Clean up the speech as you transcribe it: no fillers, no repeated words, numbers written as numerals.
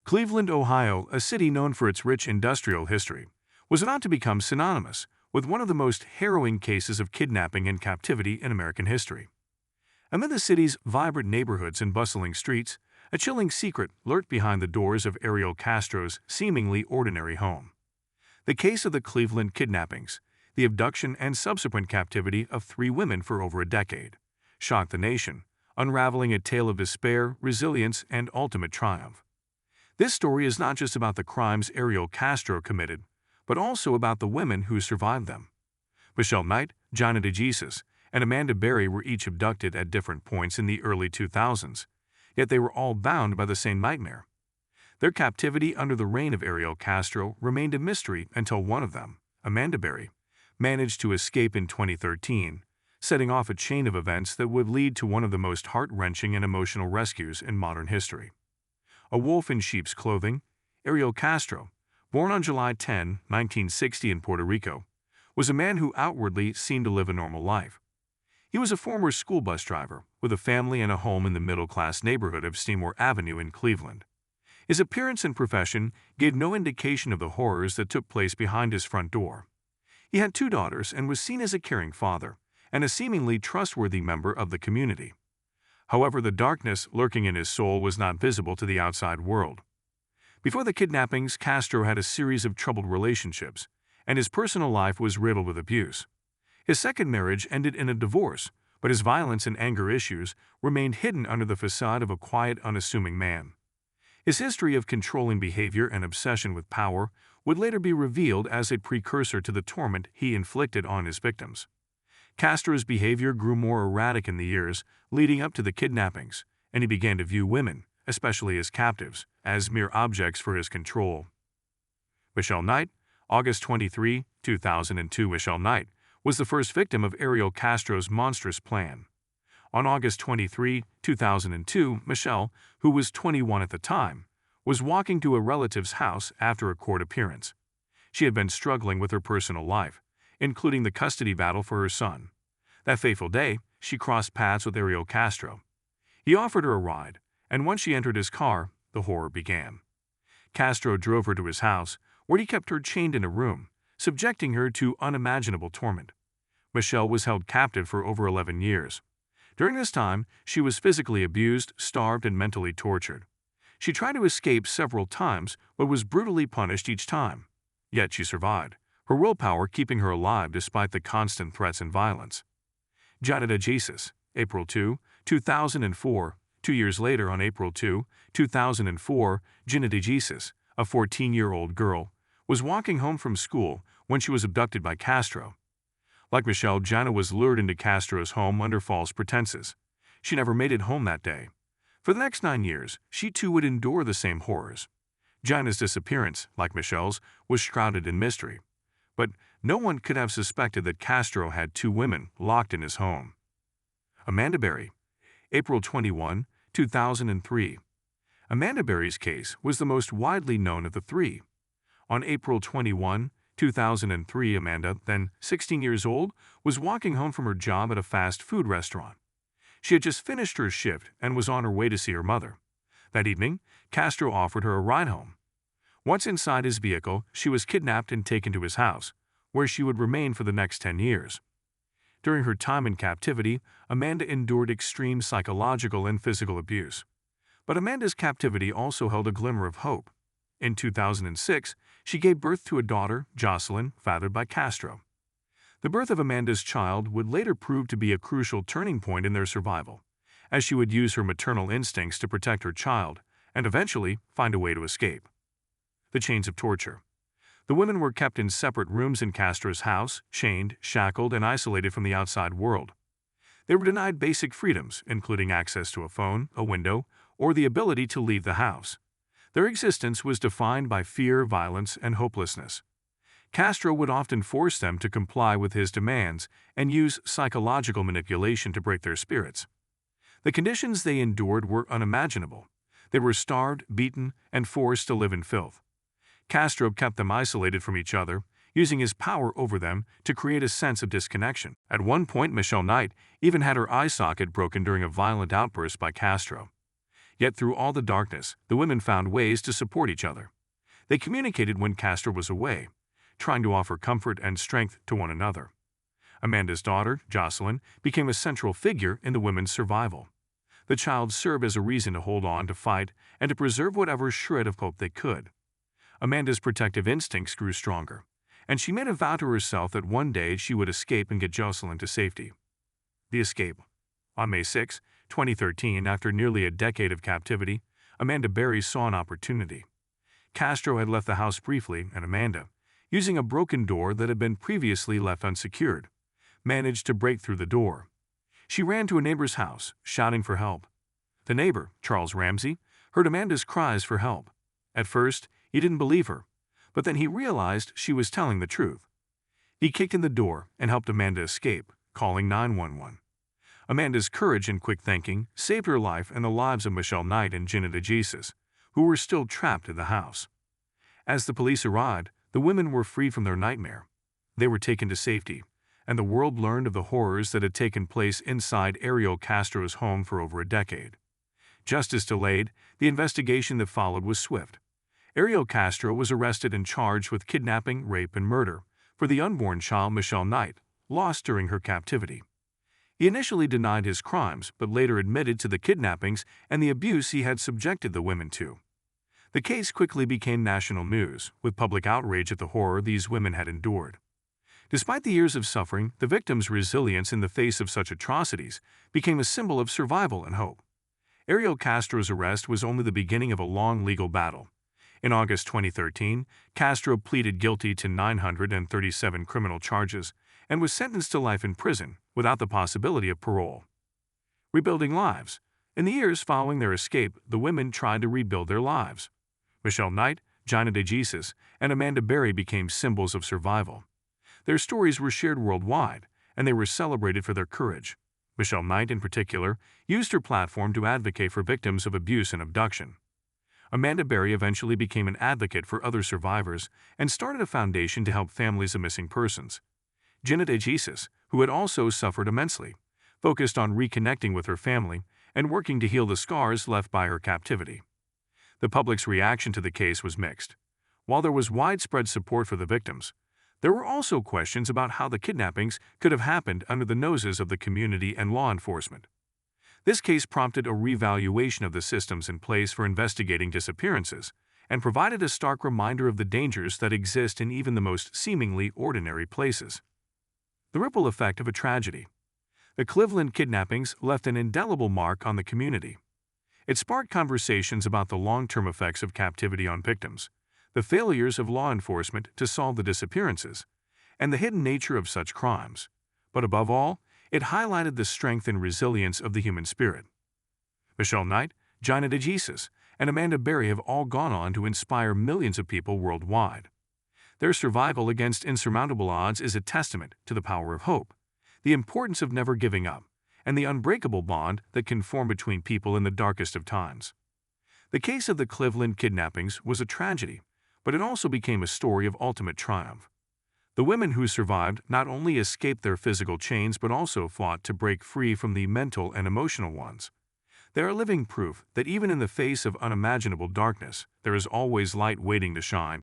Cleveland, Ohio, a city known for its rich industrial history, was about to become synonymous with one of the most harrowing cases of kidnapping and captivity in American history. Amid the city's vibrant neighborhoods and bustling streets, a chilling secret lurked behind the doors of Ariel Castro's seemingly ordinary home. The case of the Cleveland kidnappings, the abduction and subsequent captivity of 3 women for over a decade, shocked the nation, unraveling a tale of despair, resilience, and ultimate triumph. This story is not just about the crimes Ariel Castro committed, but also about the women who survived them. Michelle Knight, Jana DeJesus, and Amanda Berry were each abducted at different points in the early 2000s, yet they were all bound by the same nightmare. Their captivity under the reign of Ariel Castro remained a mystery until one of them, Amanda Berry, managed to escape in 2013, setting off a chain of events that would lead to one of the most heart-wrenching and emotional rescues in modern history. A wolf in sheep's clothing, Ariel Castro, born on July 10, 1960 in Puerto Rico, was a man who outwardly seemed to live a normal life. He was a former school bus driver with a family and a home in the middle-class neighborhood of Seymour Avenue in Cleveland. His appearance and profession gave no indication of the horrors that took place behind his front door. He had 2 daughters and was seen as a caring father and a seemingly trustworthy member of the community. However, the darkness lurking in his soul was not visible to the outside world. Before the kidnappings, Castro had a series of troubled relationships, and his personal life was riddled with abuse. His second marriage ended in a divorce, but his violence and anger issues remained hidden under the facade of a quiet, unassuming man. His history of controlling behavior and obsession with power would later be revealed as a precursor to the torment he inflicted on his victims. Castro's behavior grew more erratic in the years leading up to the kidnappings, and he began to view women, especially as captives, as mere objects for his control. Michelle Knight, August 23, 2002. Michelle Knight was the first victim of Ariel Castro's monstrous plan. On August 23, 2002, Michelle, who was 21 at the time, was walking to a relative's house after a court appearance. She had been struggling with her personal life, including the custody battle for her son. That fateful day, she crossed paths with Ariel Castro. He offered her a ride, and once she entered his car, the horror began. Castro drove her to his house, where he kept her chained in a room, subjecting her to unimaginable torment. Michelle was held captive for over 11 years. During this time, she was physically abused, starved, and mentally tortured. She tried to escape several times, but was brutally punished each time. Yet she survived, her willpower keeping her alive despite the constant threats and violence. Jana DeJesus, April 2, 2004. 2 years later, on April 2, 2004, Jana DeJesus, a 14-year-old girl, was walking home from school when she was abducted by Castro. Like Michelle, Jana was lured into Castro's home under false pretenses. She never made it home that day. For the next 9 years, she too would endure the same horrors. Jana's disappearance, like Michelle's, was shrouded in mystery. But no one could have suspected that Castro had 2 women locked in his home. Amanda Berry, April 21, 2003. Amanda Berry's case was the most widely known of the 3. On April 21, 2003, Amanda, then 16 years old, was walking home from her job at a fast food restaurant. She had just finished her shift and was on her way to see her mother. That evening, Castro offered her a ride home. Once inside his vehicle, she was kidnapped and taken to his house, where she would remain for the next 10 years. During her time in captivity, Amanda endured extreme psychological and physical abuse. But Amanda's captivity also held a glimmer of hope. In 2006, she gave birth to a daughter, Jocelyn, fathered by Castro. The birth of Amanda's child would later prove to be a crucial turning point in their survival, as she would use her maternal instincts to protect her child and eventually find a way to escape. The chains of torture. The women were kept in separate rooms in Castro's house, chained, shackled, and isolated from the outside world. They were denied basic freedoms, including access to a phone, a window, or the ability to leave the house. Their existence was defined by fear, violence, and hopelessness. Castro would often force them to comply with his demands and use psychological manipulation to break their spirits. The conditions they endured were unimaginable. They were starved, beaten, and forced to live in filth. Castro kept them isolated from each other, using his power over them to create a sense of disconnection. At one point, Michelle Knight even had her eye socket broken during a violent outburst by Castro. Yet through all the darkness, the women found ways to support each other. They communicated when Castro was away, trying to offer comfort and strength to one another. Amanda's daughter, Jocelyn, became a central figure in the women's survival. The child served as a reason to hold on, to fight, and to preserve whatever shred of hope they could. Amanda's protective instincts grew stronger, and she made a vow to herself that one day she would escape and get Jocelyn to safety. The escape. On May 6, 2013, after nearly a decade of captivity, Amanda Berry saw an opportunity. Castro had left the house briefly, and Amanda, using a broken door that had been previously left unsecured, managed to break through the door. She ran to a neighbor's house, shouting for help. The neighbor, Charles Ramsey, heard Amanda's cries for help. At first, he didn't believe her, but then he realized she was telling the truth. He kicked in the door and helped Amanda escape, calling 911. Amanda's courage and quick thinking saved her life and the lives of Michelle Knight and Jenna DeJesus, who were still trapped in the house. As the police arrived, the women were freed from their nightmare. They were taken to safety, and the world learned of the horrors that had taken place inside Ariel Castro's home for over a decade. Justice delayed, the investigation that followed was swift. Ariel Castro was arrested and charged with kidnapping, rape, and murder for the unborn child Michelle Knight, lost during her captivity. He initially denied his crimes, but later admitted to the kidnappings and the abuse he had subjected the women to. The case quickly became national news, with public outrage at the horror these women had endured. Despite the years of suffering, the victims' resilience in the face of such atrocities became a symbol of survival and hope. Ariel Castro's arrest was only the beginning of a long legal battle. In August 2013, Castro pleaded guilty to 937 criminal charges and was sentenced to life in prison without the possibility of parole. Rebuilding lives. In the years following their escape, the women tried to rebuild their lives. Michelle Knight, Jenna DeJesus, and Amanda Berry became symbols of survival. Their stories were shared worldwide, and they were celebrated for their courage. Michelle Knight, in particular, used her platform to advocate for victims of abuse and abduction. Amanda Berry eventually became an advocate for other survivors and started a foundation to help families of missing persons. Jenna DeJesus, who had also suffered immensely, focused on reconnecting with her family and working to heal the scars left by her captivity. The public's reaction to the case was mixed. While there was widespread support for the victims, there were also questions about how the kidnappings could have happened under the noses of the community and law enforcement. This case prompted a revaluation of the systems in place for investigating disappearances and provided a stark reminder of the dangers that exist in even the most seemingly ordinary places. The ripple effect of a tragedy. The Cleveland kidnappings left an indelible mark on the community. It sparked conversations about the long-term effects of captivity on victims, the failures of law enforcement to solve the disappearances, and the hidden nature of such crimes. But above all, it highlighted the strength and resilience of the human spirit. Michelle Knight, Jenna DeJesus, and Amanda Berry have all gone on to inspire millions of people worldwide. Their survival against insurmountable odds is a testament to the power of hope, the importance of never giving up, and the unbreakable bond that can form between people in the darkest of times. The case of the Cleveland kidnappings was a tragedy, but it also became a story of ultimate triumph. The women who survived not only escaped their physical chains but also fought to break free from the mental and emotional ones. They are living proof that even in the face of unimaginable darkness, there is always light waiting to shine.